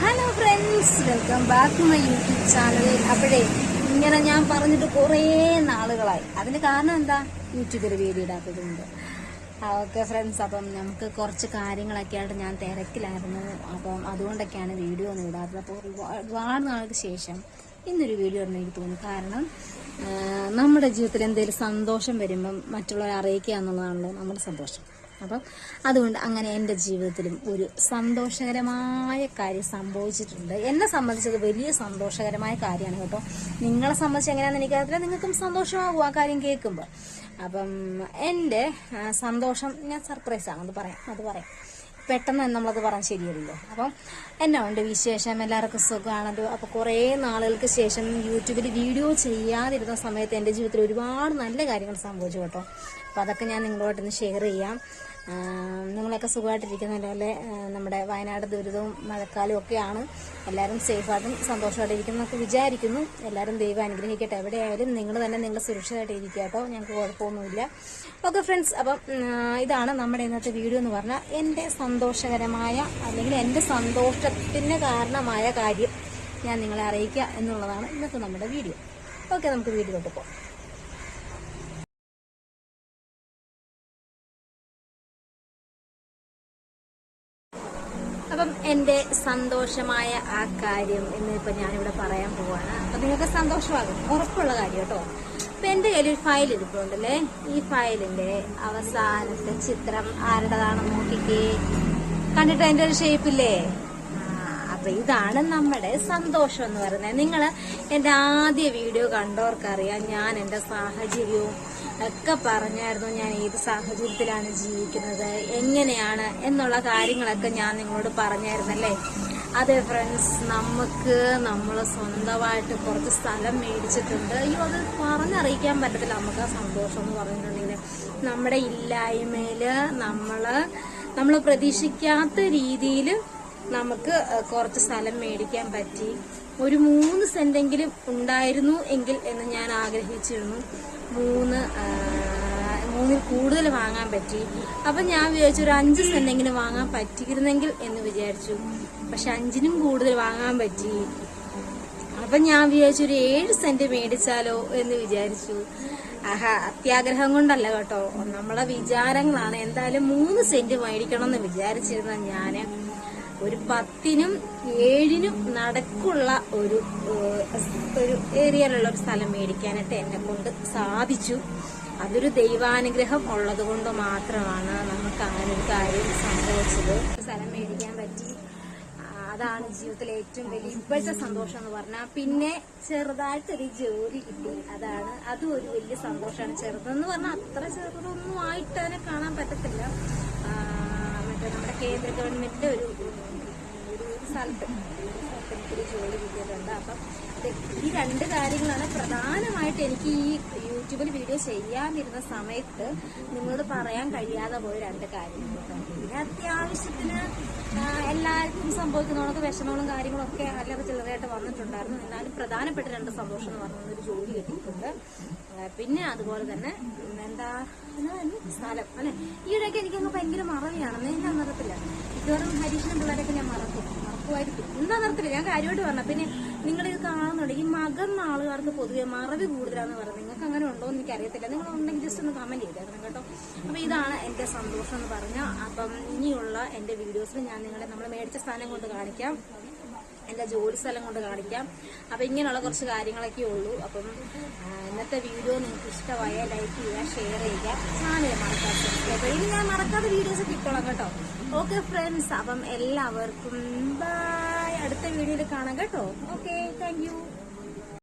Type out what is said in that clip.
Hello friends, welcome back to my YouTube channel. അപ്പോഴേ ഇങ്ങനെ ഞാൻ പറഞ്ഞിട്ട് കുറേ നാളുകളായി. അതിന് കാരണം എന്താ? യൂട്യൂബിൽ വീഡിയോ ഇടാത്തതുകൊണ്ട്. ഓക്കെ ഫ്രണ്ട്സ്, അപ്പം നമുക്ക് കുറച്ച് കാര്യങ്ങളൊക്കെ ആയിട്ട് ഞാൻ തിരക്കിലായിരുന്നു. അപ്പം അതുകൊണ്ടൊക്കെയാണ് വീഡിയോ ഒന്നും ഇടാത്തത്. അപ്പോൾ ഒരുപാട് നാൾക്ക് ശേഷം ഇന്നൊരു വീഡിയോ ഇടണം എനിക്ക് തോന്നി. കാരണം നമ്മുടെ ജീവിതത്തിൽ എന്തെങ്കിലും സന്തോഷം വരുമ്പം മറ്റുള്ളവരെ അറിയിക്കുക എന്നുള്ളതാണല്ലോ നമ്മുടെ സന്തോഷം. അപ്പം അതുകൊണ്ട് അങ്ങനെ എൻ്റെ ജീവിതത്തിലും ഒരു സന്തോഷകരമായ കാര്യം സംഭവിച്ചിട്ടുണ്ട്. എന്നെ സംബന്ധിച്ചത് വലിയ സന്തോഷകരമായ കാര്യമാണ് കേട്ടോ. നിങ്ങളെ സംബന്ധിച്ച് എങ്ങനെയാണെന്ന് എനിക്കറിയില്ല. നിങ്ങൾക്കും സന്തോഷമാകും ആ കാര്യം കേൾക്കുമ്പോൾ. അപ്പം എൻ്റെ സന്തോഷം ഞാൻ സർപ്രൈസാണ്, അത് പറയാം പെട്ടെന്ന് നമ്മളത് പറയാൻ ശരിയല്ലോ. അപ്പം എന്നാ ഉണ്ട് വിശേഷം? എല്ലാവർക്കും സുഖമാണല്ലോ. അപ്പോൾ കുറേ നാളുകൾക്ക് ശേഷം യൂട്യൂബിൽ വീഡിയോ ചെയ്യാതിരുന്ന സമയത്ത് എൻ്റെ ജീവിതത്തിൽ ഒരുപാട് നല്ല കാര്യങ്ങൾ സംഭവിച്ചു കേട്ടോ. അപ്പോൾ അതൊക്കെ ഞാൻ നിങ്ങളോട്ടൊന്ന് ഷെയർ ചെയ്യാം. നിങ്ങളൊക്കെ സുഖമായിട്ടിരിക്കുന്നല്ലോ അല്ലേ? നമ്മുടെ വയനാട് ദുരിതവും മഴക്കാലവും ഒക്കെയാണ്. എല്ലാവരും സേഫായിട്ടും സന്തോഷമായിട്ട് ഇരിക്കുന്നതൊക്കെ വിചാരിക്കുന്നു. എല്ലാവരും ദൈവം അനുഗ്രഹിക്കട്ടെ. എവിടെയായാലും നിങ്ങൾ തന്നെ നിങ്ങൾ സുരക്ഷിതമായിട്ട് ഇരിക്കുക കേട്ടോ. ഞങ്ങൾക്ക് കുഴപ്പമൊന്നുമില്ല. ഓക്കെ ഫ്രണ്ട്സ്, അപ്പം ഇതാണ് നമ്മുടെ ഇന്നത്തെ വീഡിയോ എന്ന് പറഞ്ഞാൽ എൻ്റെ സന്തോഷകരമായ അല്ലെങ്കിൽ എൻ്റെ സന്തോഷത്തിന് കാരണമായ കാര്യം ഞാൻ നിങ്ങളെ അറിയിക്കുക എന്നുള്ളതാണ് ഇന്നത്തെ നമ്മുടെ വീഡിയോ. ഓക്കെ, നമുക്ക് വീഡിയോയിലോട്ട് പോകാം. അപ്പം എൻ്റെ സന്തോഷമായ ആ കാര്യം ഇന്നിപ്പോൾ ഞാനിവിടെ പറയാൻ പോവാണ്. അപ്പം നിങ്ങൾക്ക് സന്തോഷമാകും, ഉറപ്പുള്ള കാര്യം കേട്ടോ. അപ്പം എൻ്റെ കയ്യിൽ ഒരു ഫയൽ ഇരിപ്പുണ്ടല്ലേ. ഈ ഫയലിൻ്റെ അവസാനത്തെ ചിത്രം ആരുടേതാണെന്ന് നോക്കിക്കേ. കണ്ടിട്ട് അതിൻ്റെ ഒരു ഷേപ്പില്ലേ? അപ്പം ഇതാണ് നമ്മുടെ സന്തോഷം എന്ന് പറയുന്നത്. നിങ്ങൾ എൻ്റെ ആദ്യ വീഡിയോ കണ്ടവർക്കറിയാം, ഞാൻ എൻ്റെ സാഹചര്യവും ഒക്കെ പറഞ്ഞായിരുന്നു. ഞാൻ ഏത് സാഹചര്യത്തിലാണ് ജീവിക്കുന്നത്, എങ്ങനെയാണ് എന്നുള്ള കാര്യങ്ങളൊക്കെ ഞാൻ നിങ്ങളോട് പറഞ്ഞായിരുന്നല്ലേ. അതെ ഫ്രണ്ട്സ്, നമ്മൾ സ്വന്തമായിട്ട് കുറച്ച് സ്ഥലം മേടിച്ചിട്ടുണ്ട്. അയ്യോ, അത് പറഞ്ഞറിയിക്കാൻ പറ്റത്തില്ല നമുക്ക് ആ സന്തോഷം എന്ന് പറഞ്ഞിട്ടുണ്ടെങ്കിൽ. നമ്മുടെ ഇല്ലായ്മയിൽ നമ്മൾ പ്രതീക്ഷിക്കാത്ത രീതിയിൽ നമുക്ക് കുറച്ച് സ്ഥലം മേടിക്കാൻ പറ്റി. ഒരു 3 സെന്റെങ്കിലും ഉണ്ടായിരുന്നു എങ്കിൽ എന്ന് ഞാൻ ആഗ്രഹിച്ചിരുന്നു. 3-ൽ കൂടുതൽ വാങ്ങാൻ പറ്റി. അപ്പം ഞാൻ വിചാരിച്ചു ഒരു 5 സെന്റെങ്കിലും വാങ്ങാൻ പറ്റിയിരുന്നെങ്കിൽ എന്ന് വിചാരിച്ചു. പക്ഷെ 5-നും കൂടുതൽ വാങ്ങാൻ പറ്റി. അപ്പം ഞാൻ വിചാരിച്ചു ഒരു 7 സെന്റ് മേടിച്ചാലോ എന്ന് വിചാരിച്ചു. അത്യാഗ്രഹം കൊണ്ടല്ല കേട്ടോ, നമ്മളെ വിചാരങ്ങളാണ്. എന്തായാലും 3 സെന്റ് മേടിക്കണം എന്ന് വിചാരിച്ചിരുന്ന ഞാൻ ഒരു 10-നും 7-നും നടക്കുള്ള ഒരു ഏരിയയിലുള്ള ഒരു സ്ഥലം മേടിക്കാനായിട്ട് എന്നെ കൊണ്ട് സാധിച്ചു. അതൊരു ദൈവാനുഗ്രഹം ഉള്ളത് കൊണ്ട് മാത്രമാണ് നമുക്ക് അങ്ങനെ ഒരു കാര്യം സംഭവിച്ചത്. സ്ഥലം മേടിക്കാൻ പറ്റി. അതാണ് ജീവിതത്തിലെ ഏറ്റവും വലിയ ഇപ്പോഴത്തെ സന്തോഷം എന്ന് പറഞ്ഞാൽ. പിന്നെ ചെറുതായിട്ടൊരു ജോലി കിട്ടി. അതും ഒരു വലിയ സന്തോഷമാണ്. ചെറുതെന്ന് പറഞ്ഞാൽ അത്ര ചെറുതൊന്നും ആയിട്ട് അതിനെ കാണാൻ പറ്റത്തില്ല. നമ്മുടെ കേന്ദ്ര ഗവൺമെന്റിന്റെ ഒരു സ്ഥലത്ത് എനിക്കൊരു ജോലി കിട്ടിയിട്ടുണ്ട്. അപ്പം ഈ 2 കാര്യങ്ങളാണ് പ്രധാനമായിട്ട് എനിക്ക് ഈ യൂട്യൂബിൽ വീഡിയോ ചെയ്യാതിരുന്ന സമയത്ത് നിങ്ങളോട് പറയാൻ കഴിയാതെ പോയ 2 കാര്യങ്ങൾ. പിന്നെ അത്യാവശ്യത്തിന് എല്ലാവർക്കും സംഭവിക്കുന്നവർക്ക് വിഷമങ്ങളും കാര്യങ്ങളും ഒക്കെ അല്ലാതെ ചില്ലറയായിട്ട് വന്നിട്ടുണ്ടായിരുന്നു. എന്നാലും പ്രധാനപ്പെട്ട 2 സന്തോഷം എന്ന് പറഞ്ഞ ഒരു ജോലി കിട്ടിയിട്ടുണ്ട്. പിന്നെ അതുപോലെ തന്നെ സ്ഥലം അല്ലെ. ഈയിടെയൊക്കെ എനിക്കങ്ങ് ഭയങ്കര മറവിയാണെന്ന് ഞാൻ നടത്തില്ല. ഇതുവരും ഹരീഷിനും പിള്ളേരൊക്കെ ഞാൻ മറക്കുമായിരിക്കും. എന്താ നടത്തില്ല, ഞാൻ കാര്യമായിട്ട് പറഞ്ഞ. പിന്നെ നിങ്ങളിത് കാണുന്നുണ്ട്, ഈ മകന്ന ആളുകാർക്ക് പൊതുവെ മറവി കൂടുതലാന്ന് പറയുന്നത്. നിങ്ങൾക്ക് അങ്ങനെ ഉണ്ടോ എന്ന് എനിക്കറിയത്തില്ല. നിങ്ങൾ ഉണ്ടെങ്കിൽ ജസ്റ്റ് ഒന്ന് കമന്റ് ചെയ്തേക്കണം കേട്ടോ. അപ്പൊ ഇതാണ് എന്റെ സന്തോഷം എന്ന് പറഞ്ഞാൽ. അപ്പം ഇനിയുള്ള എന്റെ വീഡിയോസിൽ ഞാൻ നിങ്ങളെ നമ്മൾ മേടിച്ച സ്ഥാനം കൊണ്ട് കാണിക്കാം, എൻ്റെ ജോലി സ്ഥലം കൊണ്ട് കാണിക്കാം. അപ്പം ഇങ്ങനെയുള്ള കുറച്ച് കാര്യങ്ങളൊക്കെ ഉള്ളൂ. അപ്പം ഇന്നത്തെ വീഡിയോ നിങ്ങൾക്ക് ഇഷ്ടമായ ലൈക്ക് ചെയ്യുക, ഷെയർ ചെയ്യുക, ചാനൽ മറക്കാതെ സബ്സ്ക്രൈബ് ചെയ്യുക. ഇനി ഞാൻ മറക്കാത്ത വീഡിയോസ് കിട്ടോളാം കേട്ടോ. ഓക്കെ ഫ്രണ്ട്സ്, അപ്പം എല്ലാവർക്കും ബൈ. അടുത്ത വീഡിയോയിൽ കാണാം കേട്ടോ. Okay, thank you.